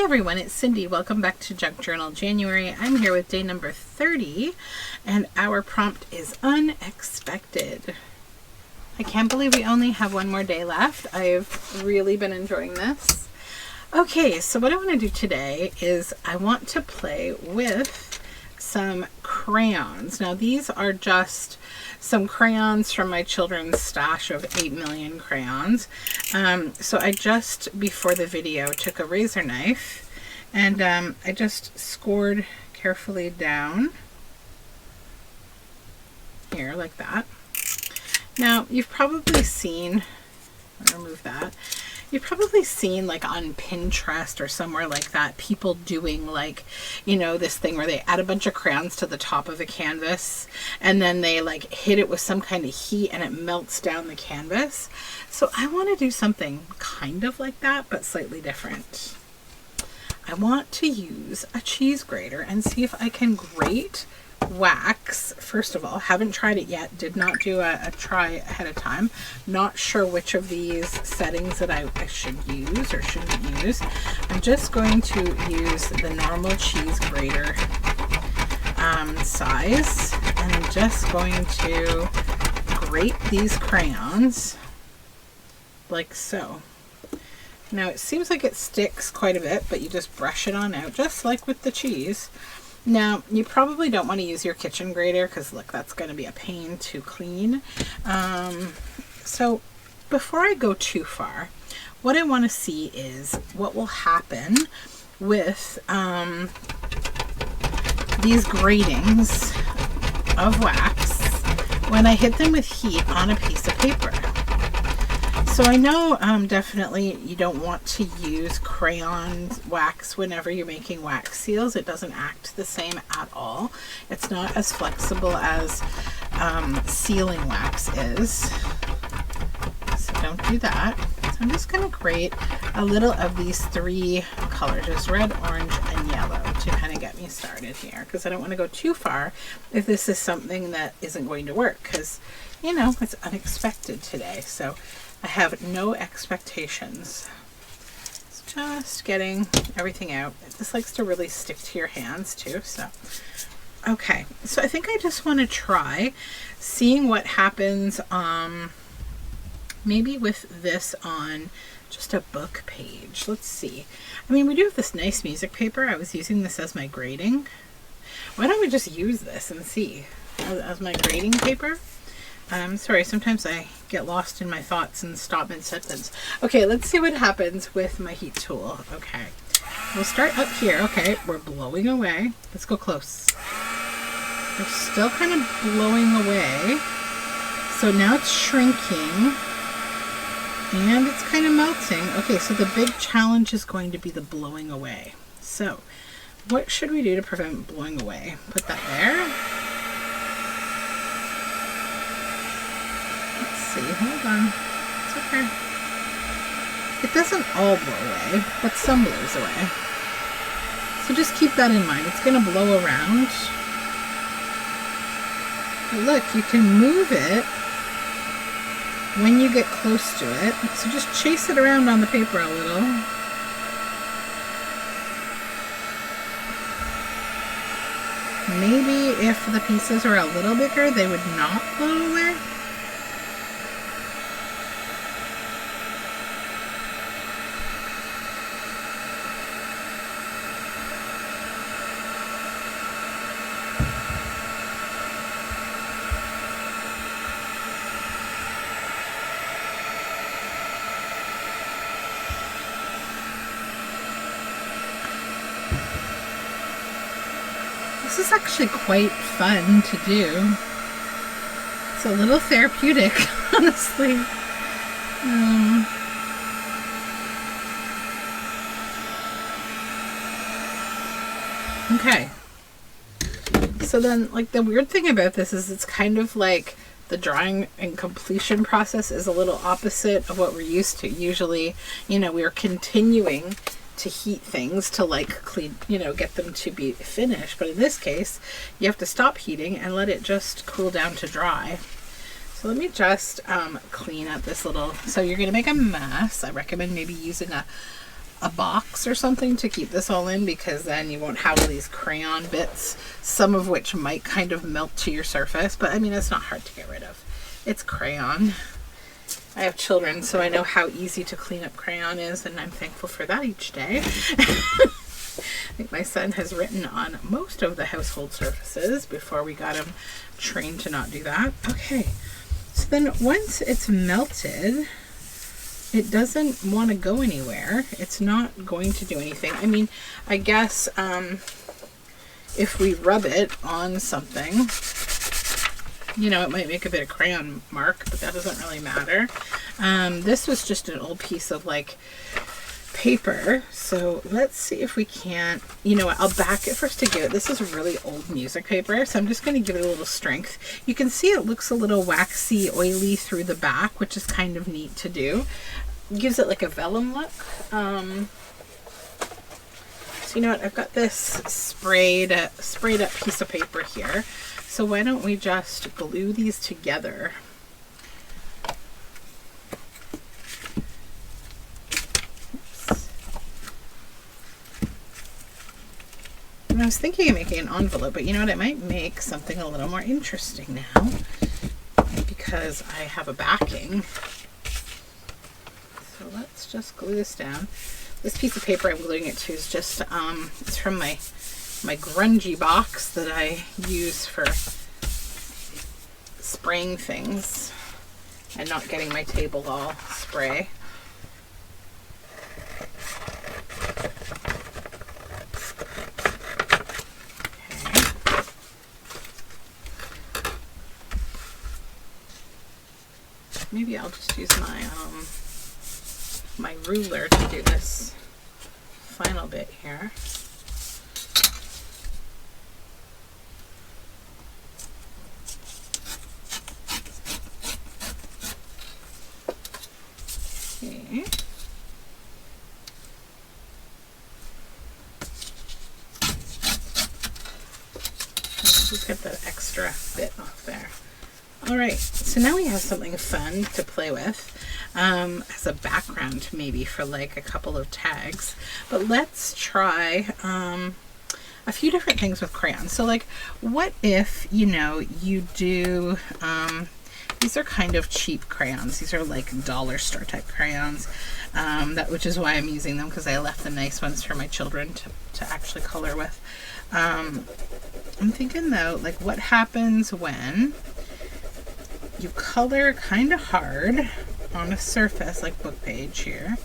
everyone, it's Cindy. Welcome back to Junk Journal January. I'm here with day number 30 and our prompt is unexpected. I can't believe we only have one more day left. I've really been enjoying this. Okay, so what I want to do today is I want to play with some crayons. Now these are just some crayons from my children's stash of 8 million crayons. So I just, before the video, took a razor knife and I just scored carefully down here like that. Now you've probably seen, I'll remove that. You've probably seen like on Pinterest or somewhere like that, people doing like, you know, this thing where they add a bunch of crayons to the top of a canvas and then they like hit it with some kind of heat and it melts down the canvas. So I want to do something kind of like that, but slightly different. I want to use a cheese grater and see if I can grate wax. First of all, haven't tried it yet, did not do a try ahead of time, not sure which of these settings that I should use or shouldn't use. I'm just going to use the normal cheese grater size, and I'm just going to grate these crayons like so. Now it seems like it sticks quite a bit, but you just brush it on out just like with the cheese. Now, you probably don't want to use your kitchen grater because look, that's going to be a pain to clean. So before I go too far, what I want to see is what will happen with these gratings of wax when I hit them with heat on a piece of paper. So I know definitely you don't want to use crayon wax whenever you're making wax seals. It doesn't act the same at all. It's not as flexible as sealing wax is. So don't do that. So I'm just going to grate a little of these three colors, just red, orange, and yellow to kind of get me started here, because I don't want to go too far if this is something that isn't going to work, because, you know, it's unexpected today. So I have no expectations. It's just getting everything out. This likes to really stick to your hands too, so. Okay, so I think I just want to try seeing what happens maybe with this on just a book page. Let's see. I mean, we do have this nice music paper. I was using this as my grading. Why don't we just use this and see as my grading paper? Sorry, sometimes I get lost in my thoughts and stop mid-sentence. Okay, let's see what happens with my heat tool. Okay, we'll start up here. Okay, we're blowing away. Let's go close. We're still kind of blowing away. So now it's shrinking and it's kind of melting. Okay, so the big challenge is going to be the blowing away. So what should we do to prevent blowing away? Put that there. Hold on, it's okay. It doesn't all blow away, but some blows away. So just keep that in mind. It's going to blow around. But look, you can move it when you get close to it. So just chase it around on the paper a little. Maybe if the pieces are a little bigger, they would not blow away. This is actually quite fun to do. It's a little therapeutic, honestly. Okay. So then, like, the weird thing about this is it's kind of like the drawing and completion process is a little opposite of what we're used to. Usually, you know, we're continuing to heat things to like clean, you know, get them to be finished. But in this case, you have to stop heating and let it just cool down to dry. So let me just clean up this little, so you're going to make a mess. I recommend maybe using a a box or something to keep this all in, because then you won't have all these crayon bits, some of which might kind of melt to your surface, but I mean, it's not hard to get rid of. It's crayon. I have children, so I know how easy to clean up crayon is, and I'm thankful for that each day. I think my son has written on most of the household surfaces before we got him trained to not do that. Okay, so then once it's melted, it doesn't want to go anywhere. It's not going to do anything. I mean, I guess if we rub it on something, you know, it might make a bit of crayon mark, but that doesn't really matter. This was just an old piece of like paper, so let's see if we can't, you know what, I'll back it first to give it, this is really old music paper, so I'm just going to give it a little strength. You can see it looks a little waxy, oily through the back, which is kind of neat to do. It gives it like a vellum look. So you know what, I've got this sprayed up piece of paper here, so why don't we just glue these together. I was thinking of making an envelope, but you know what, I might make something a little more interesting now because I have a backing. So let's just glue this down. This piece of paper I'm gluing it to is just, it's from my grungy box that I use for spraying things and not getting my table all spray. Maybe I'll just use my ruler to do this final bit here. Okay. Just get that extra bit off there. Alright, so now we have something fun to play with as a background maybe for like a couple of tags. But let's try a few different things with crayons. So like, what if, you know, you do, these are kind of cheap crayons. These are like dollar store type crayons, which is why I'm using them, because I left the nice ones for my children to actually color with. I'm thinking though, like what happens when you color kind of hard on a surface like book page here.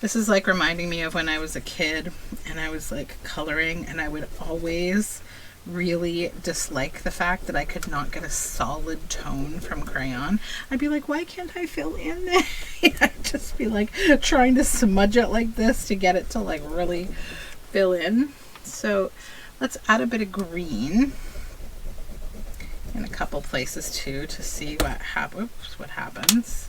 This is like reminding me of when I was a kid and I was like coloring, and I would always really dislike the fact that I could not get a solid tone from crayon. I'd be like, why can't I fill in there? I'd just be like trying to smudge it like this to get it to like really fill in. So let's add a bit of green in a couple places too to see what happens.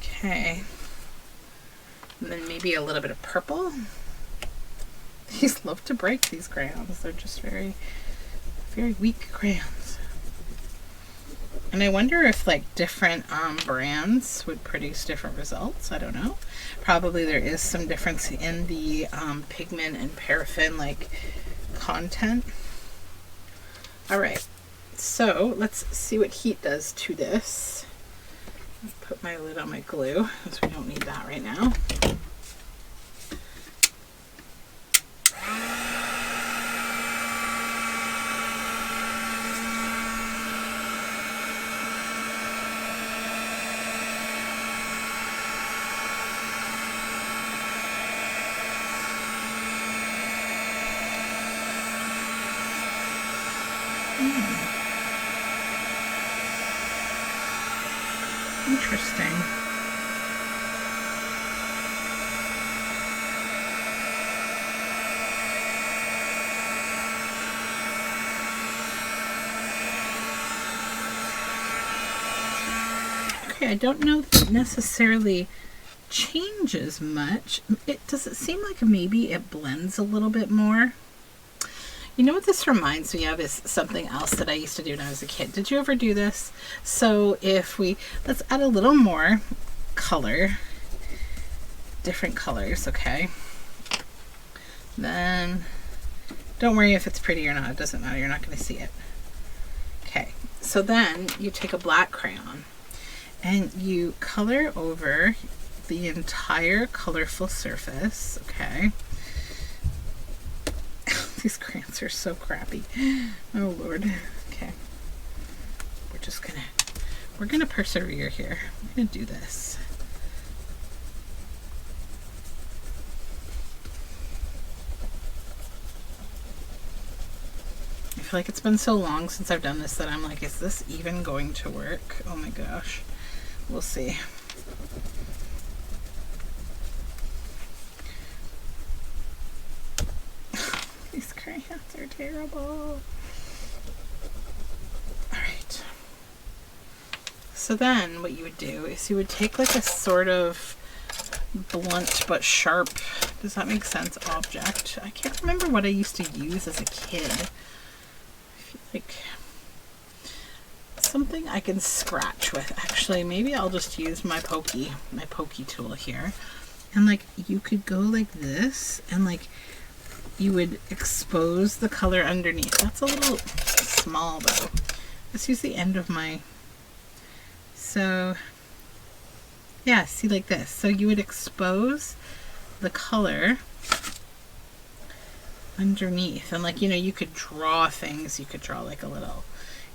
Okay. And then maybe a little bit of purple. These love to break, these crayons. They're just very, very weak crayons. And I wonder if like different brands would produce different results. I don't know. Probably there is some difference in the pigment and paraffin like content. All right, so let's see what heat does to this. I'll put my lid on my glue because we don't need that right now. Interesting. Okay, I don't know if it necessarily changes much. Does it seem like maybe it blends a little bit more? You know what this reminds me of is something else that I used to do when I was a kid. Did you ever do this? So let's add a little more color, different colors, okay? Then, don't worry if it's pretty or not, it doesn't matter, you're not going to see it. Okay, so then you take a black crayon and you color over the entire colorful surface, okay? These crayons are so crappy. Oh Lord. Okay. We're gonna persevere here. We're gonna do this. I feel like it's been so long since I've done this that I'm like, is this even going to work? Oh my gosh. We'll see. These crayons are terrible. Alright. So then what you would do is you would take like a sort of blunt but sharp, does that make sense, object. I can't remember what I used to use as a kid. I feel like something I can scratch with. Actually, maybe I'll just use my pokey tool here. And like you could go like this and like you would expose the color underneath. That's a little small though. Let's use the end of my, so yeah, see, like this. So you would expose the color underneath and like, you know, you could draw things. You could draw like a little,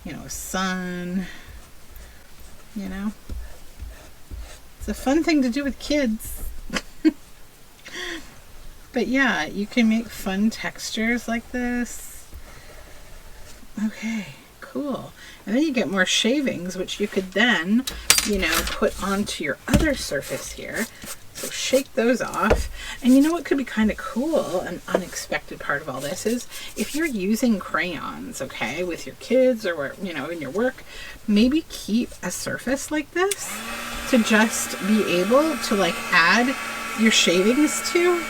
you know, sun, you know. It's a fun thing to do with kids. But yeah, you can make fun textures like this. Okay, cool. And then you get more shavings, which you could then, you know, put onto your other surface here. So shake those off. And you know what could be kind of cool, an unexpected part of all this is if you're using crayons, okay, with your kids or, you know, in your work, maybe keep a surface like this to just be able to like add your shavings to.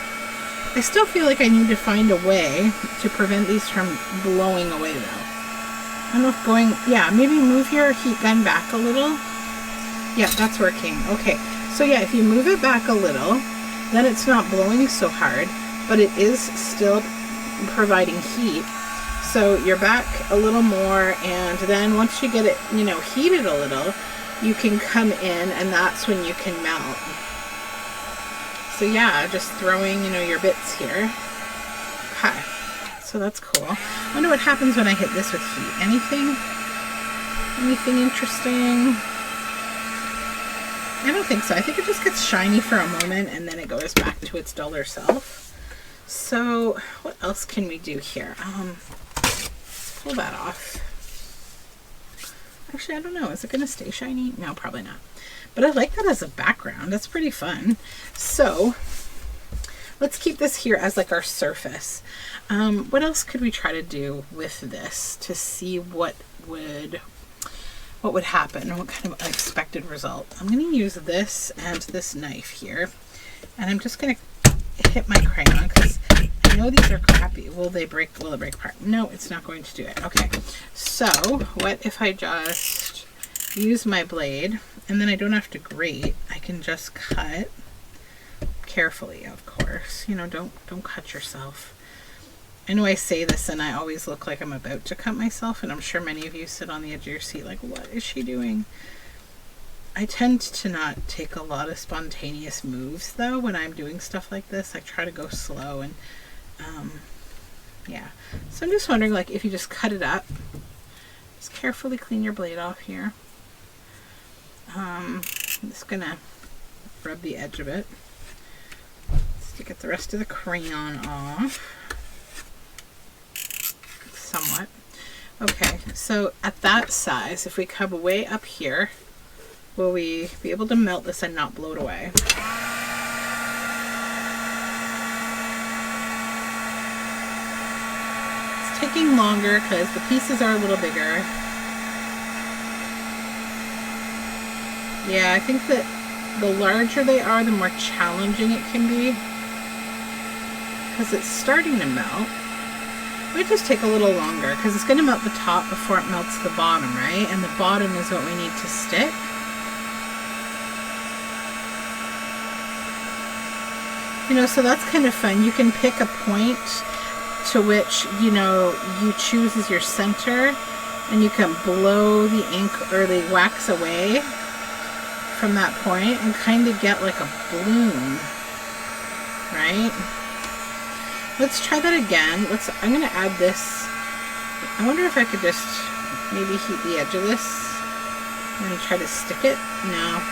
I still feel like I need to find a way to prevent these from blowing away though. I don't know if going, yeah, maybe move your heat gun back a little. Yeah, that's working. Okay, so yeah, if you move it back a little, then it's not blowing so hard, but it is still providing heat. So you're back a little more, and then once you get it, you know, heated a little, you can come in and that's when you can melt. So yeah, just throwing, you know, your bits here. Okay, so that's cool. I wonder what happens when I hit this with heat. Anything interesting? I don't think so. I think it just gets shiny for a moment and then it goes back to its duller self. So what else can we do here? Pull that off. Actually, I don't know. Is it going to stay shiny? No, probably not. But I like that as a background. That's pretty fun. So let's keep this here as like our surface. What else could we try to do with this to see what would happen? What kind of unexpected result? I'm going to use this and this knife here. And I'm just going to hit my crayon because I know these are crappy. Will it break apart? No, it's not going to do it. Okay. So what if I just use my blade, and then I don't have to grate. I can just cut carefully, of course. You know, don't cut yourself. I know I say this and I always look like I'm about to cut myself, and I'm sure many of you sit on the edge of your seat like, what is she doing? I tend to not take a lot of spontaneous moves though when I'm doing stuff like this. I try to go slow and yeah. So I'm just wondering, like, if you just cut it up, just carefully clean your blade off here. I'm just gonna rub the edge of it just to get the rest of the crayon off somewhat. Okay, so at that size, if we come way up here, will we be able to melt this and not blow it away? It's taking longer because the pieces are a little bigger. Yeah, I think that the larger they are, the more challenging it can be because it's starting to melt. Might just take a little longer because it's going to melt the top before it melts the bottom, right? And the bottom is what we need to stick. You know, so that's kind of fun. You can pick a point to which, you know, you choose as your center, and you can blow the ink or the wax away from that point and kind of get like a bloom, right? Let's try that again. I'm going to add this. I wonder if I could just maybe heat the edge of this and try to stick it. No,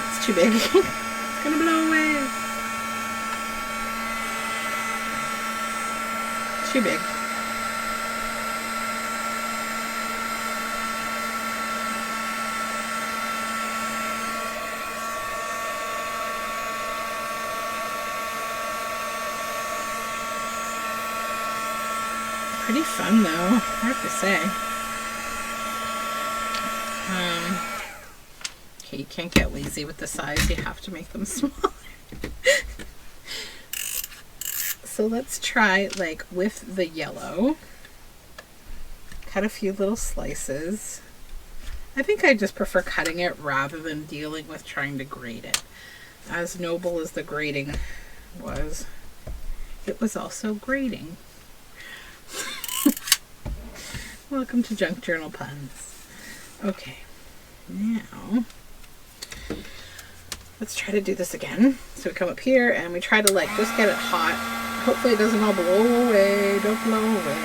it's too big. It's going to blow away. Too big. Pretty fun though, I have to say. Okay, you can't get lazy with the size, you have to make them smaller. So let's try like with the yellow. Cut a few little slices. I think I just prefer cutting it rather than dealing with trying to grate it. As noble as the grating was, it was also grating. Welcome to Junk Journal Puns. Okay, now let's try to do this again. So we come up here and we try to like just get it hot. Hopefully it doesn't all blow away. Don't blow away.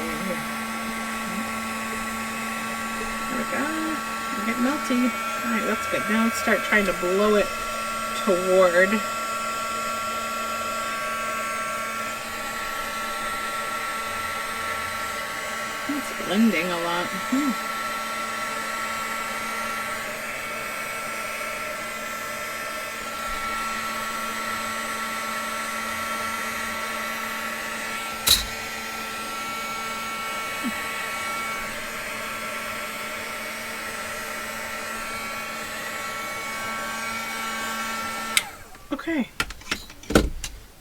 There we go. We're getting melty. Alright, that's good. Now let's start trying to blow it toward. It's blending a lot. Okay,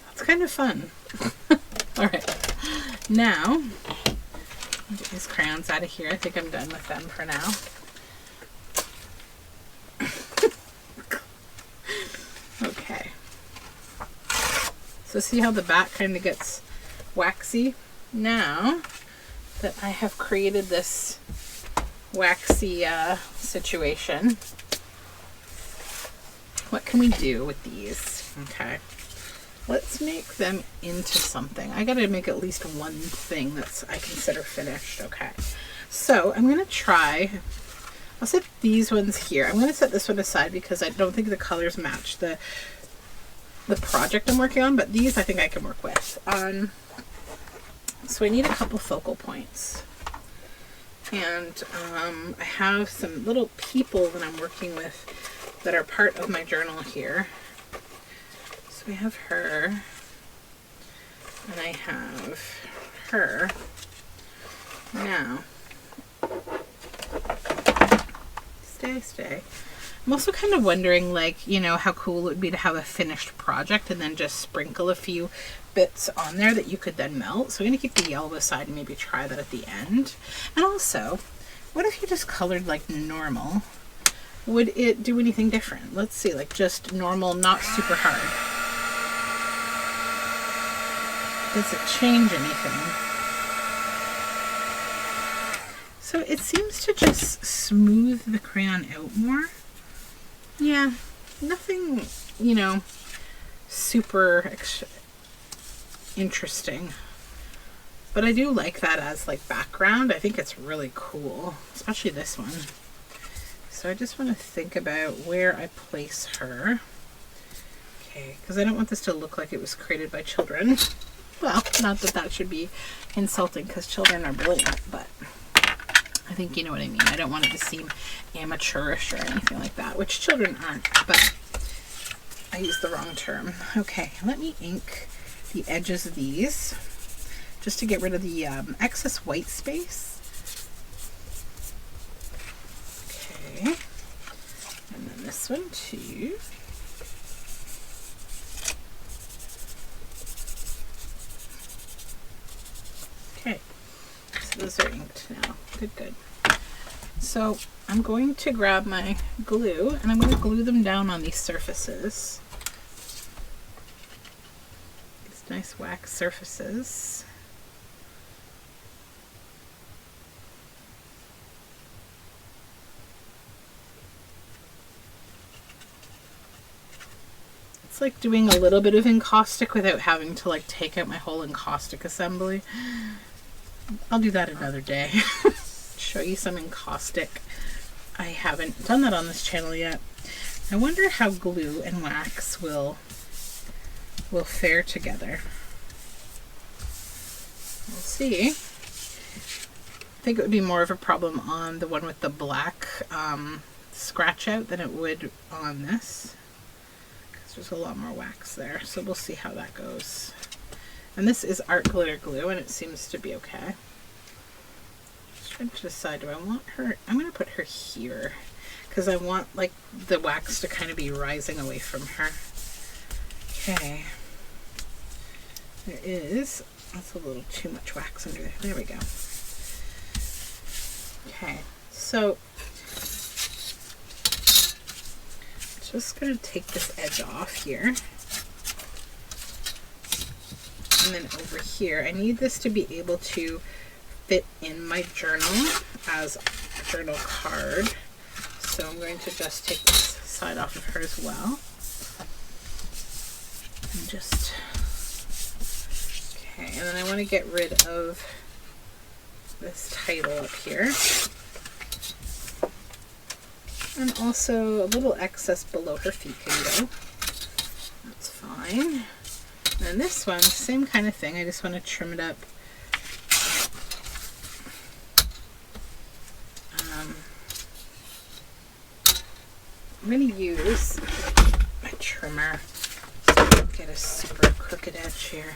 that's kind of fun. All right, now get these crayons out of here. I think I'm done with them for now. Okay, so see how the back kind of gets waxy? Now that I have created this waxy situation, what can we do with these? Okay, let's make them into something. I gotta make at least one thing that's I consider finished. Okay, so I'm gonna try, I'll set these ones here. I'm gonna set this one aside because I don't think the colors match the project I'm working on, but these I think I can work with. So I need a couple focal points. And I have some little people that I'm working with that are part of my journal here. So we have her, and I have her. Now, stay. I'm also kind of wondering, like, you know, how cool it would be to have a finished project and then just sprinkle a few bits on there that you could then melt. So I'm going to keep the yellow aside and maybe try that at the end. And also, what if you just colored like normal? Would it do anything different? Let's see, like just normal, not super hard. Does it change anything? So it seems to just smooth the crayon out more. Yeah, nothing, you know, super interesting. But I do like that as like background. I think it's really cool, especially this one. So I just want to think about where I place her. Okay, because I don't want this to look like it was created by children. Well, not that that should be insulting because children are brilliant, but I think you know what I mean. I don't want it to seem amateurish or anything like that, which children aren't, but I used the wrong term. Okay, let me ink the edges of these just to get rid of the excess white space. Okay, and then this one too. Okay, those are inked now. Good, good. So I'm going to grab my glue and I'm going to glue them down on these surfaces. These nice wax surfaces. It's like doing a little bit of encaustic without having to like take out my whole encaustic assembly. I'll do that another day. Show you some encaustic. I haven't done that on this channel yet. I wonder how glue and wax will fare together. We'll see. I think it would be more of a problem on the one with the black scratch out than it would on this. There's a lot more wax there, so we'll see how that goes. And this is art glitter glue, and it seems to be okay. Just trying to decide, do I want her? I'm going to put her here, because I want like the wax to kind of be rising away from her. Okay. There is, that's a little too much wax under there. There we go. Okay, so just going to take this edge off here. And then over here, I need this to be able to fit in my journal as a journal card. So I'm going to just take this side off of her as well. And just, okay, and then I want to get rid of this title up here. And also a little excess below her feet can go. That's fine. And then this one, same kind of thing. I just want to trim it up. I'm going to use my trimmer. Get a super crooked edge here.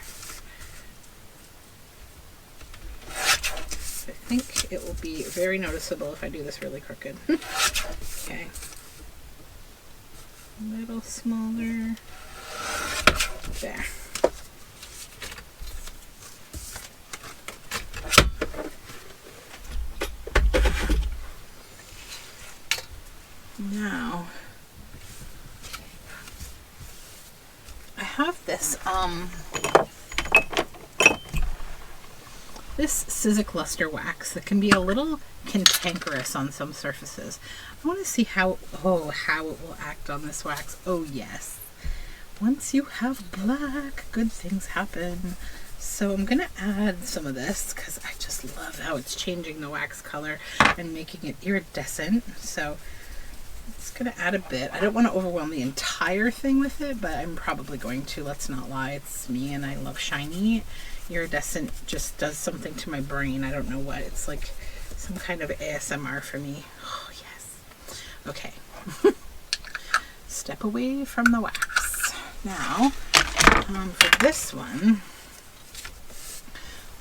I think it will be very noticeable if I do this really crooked. Okay. A little smaller. There. Now, I have this this Sizzix Luster wax that can be a little cantankerous on some surfaces. I want to see how it will act on this wax. Oh yes. Once you have black, good things happen. So I'm going to add some of this because I just love how it's changing the wax color and making it iridescent. So it's going to add a bit. I don't want to overwhelm the entire thing with it, but I'm probably going to. Let's not lie. It's me and I love shiny. Iridescent just does something to my brain. I don't know what. It's like some kind of ASMR for me. Oh, yes. Okay. Step away from the wax. Now, for this one,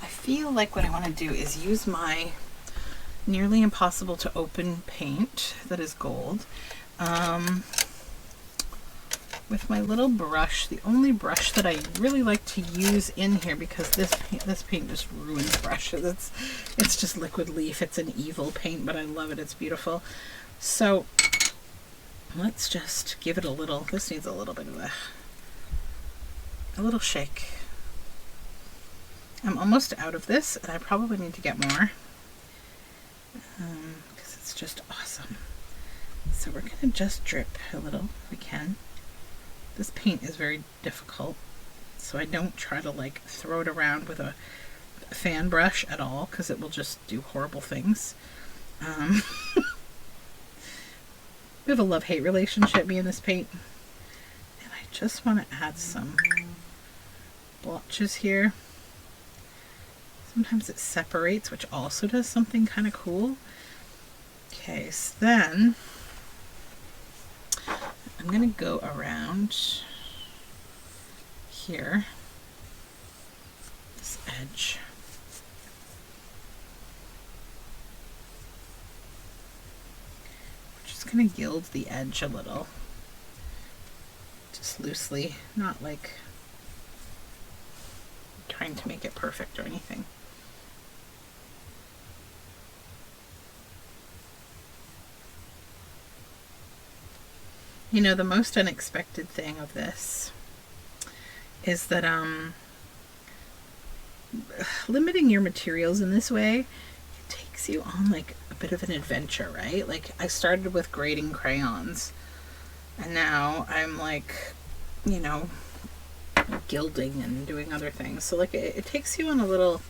I feel like what I want to do is use my Nearly Impossible to Open paint that is gold. With my little brush, the only brush that I really like to use in here, because this paint just ruins brushes. It's just liquid leaf. It's an evil paint, but I love it. It's beautiful. So let's just give it a little, this needs a little bit of a little shake. I'm almost out of this, and I probably need to get more, because it's just awesome. So we're going to just drip a little if we can. This paint is very difficult, so I don't try to like throw it around with a fan brush at all, because it will just do horrible things. We have a love-hate relationship, me and this paint. And I just want to add some blotches here. Sometimes it separates, which also does something kind of cool. Okay, so then I'm going to go around here, this edge. We're just going to gild the edge a little, just loosely, not like trying to make it perfect or anything. You know, the most unexpected thing of this is that limiting your materials in this way, it takes you on like a bit of an adventure, right? Like I started with grading crayons and now I'm like, you know, gilding and doing other things. So like it takes you on a little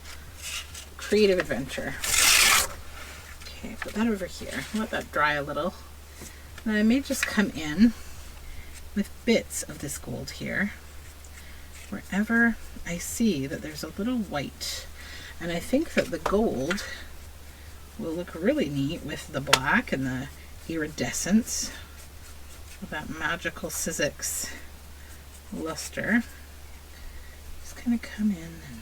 creative adventure. Okay, put that over here. Let that dry a little. And I may just come in with bits of this gold here wherever I see that there's a little white. And I think that the gold will look really neat with the black and the iridescence of that magical Sizzix luster. Just kind of come in and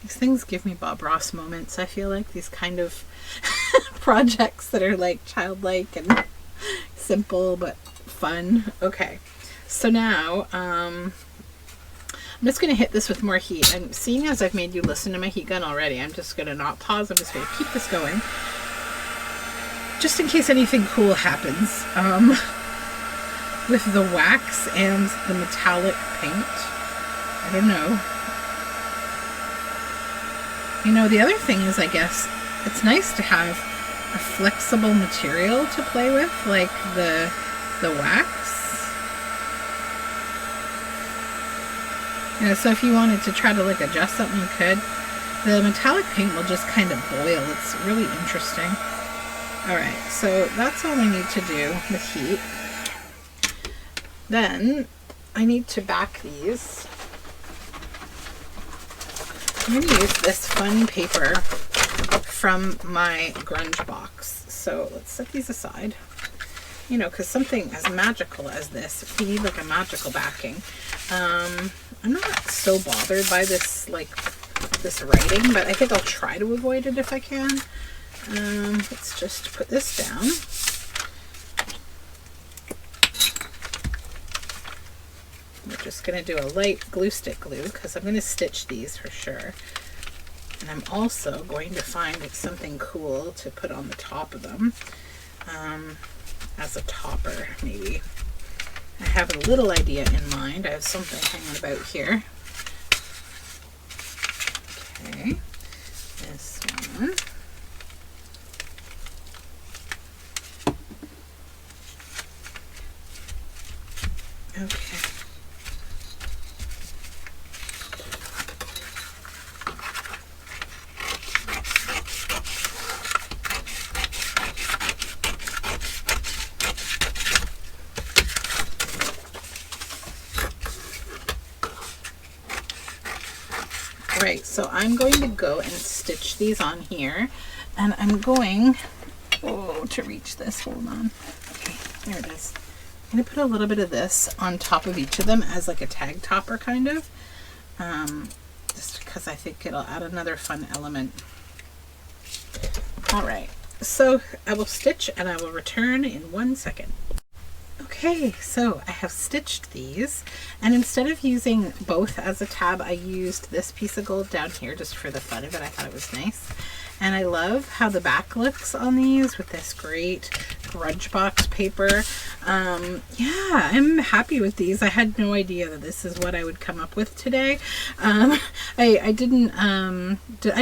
these things give me Bob Ross moments. I feel like these kind of projects that are like childlike and simple but fun. Okay, so now I'm just going to hit this with more heat, and seeing as I've made you listen to my heat gun already, I'm just going to not pause. I'm just going to keep this going just in case anything cool happens with the wax and the metallic paint. I don't know. You know, the other thing is, I guess it's nice to have a flexible material to play with, like the wax. You know, so if you wanted to try to like adjust something, you could. The metallic paint will just kind of boil. It's really interesting. Alright, so that's all I need to do with heat. Then I need to back these. I'm going to use this fun paper from my grunge box. So let's set these aside. You know, because something as magical as this, you need like a magical backing. I'm not so bothered by this, like, this writing, but I think I'll try to avoid it if I can. Let's just put this down. We're just going to do a light glue stick glue because I'm going to stitch these for sure. And I'm also going to find something cool to put on the top of them as a topper, maybe. I have a little idea in mind. I have something hanging about here. Okay, this one. Okay. Right, so I'm going to go and stitch these on here, and I'm going, to reach this, hold on. Okay, there it is. I'm going to put a little bit of this on top of each of them as like a tag topper kind of, just because I think it'll add another fun element. All right, so I will stitch and I will return in 1 second. Okay, so I have stitched these, and instead of using both as a tab, I used this piece of gold down here just for the fun of it. I thought it was nice. And I love how the back looks on these with this great grunge box paper. Yeah, I'm happy with these. I had no idea that this is what I would come up with today. I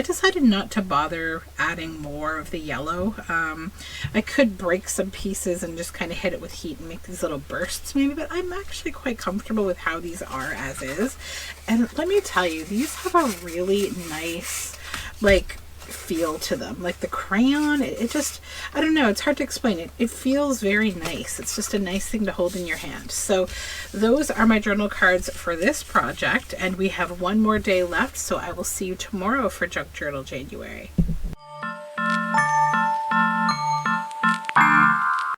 decided not to bother adding more of the yellow. I could break some pieces and just kind of hit it with heat and make these little bursts maybe, but I'm actually quite comfortable with how these are as is. And let me tell you, these have a really nice, like, feel to them. Like the crayon, it just, I don't know, it's hard to explain it. It feels very nice. It's just a nice thing to hold in your hand. So those are my journal cards for this project, and we have one more day left, so I will see you tomorrow for Junk Journal January.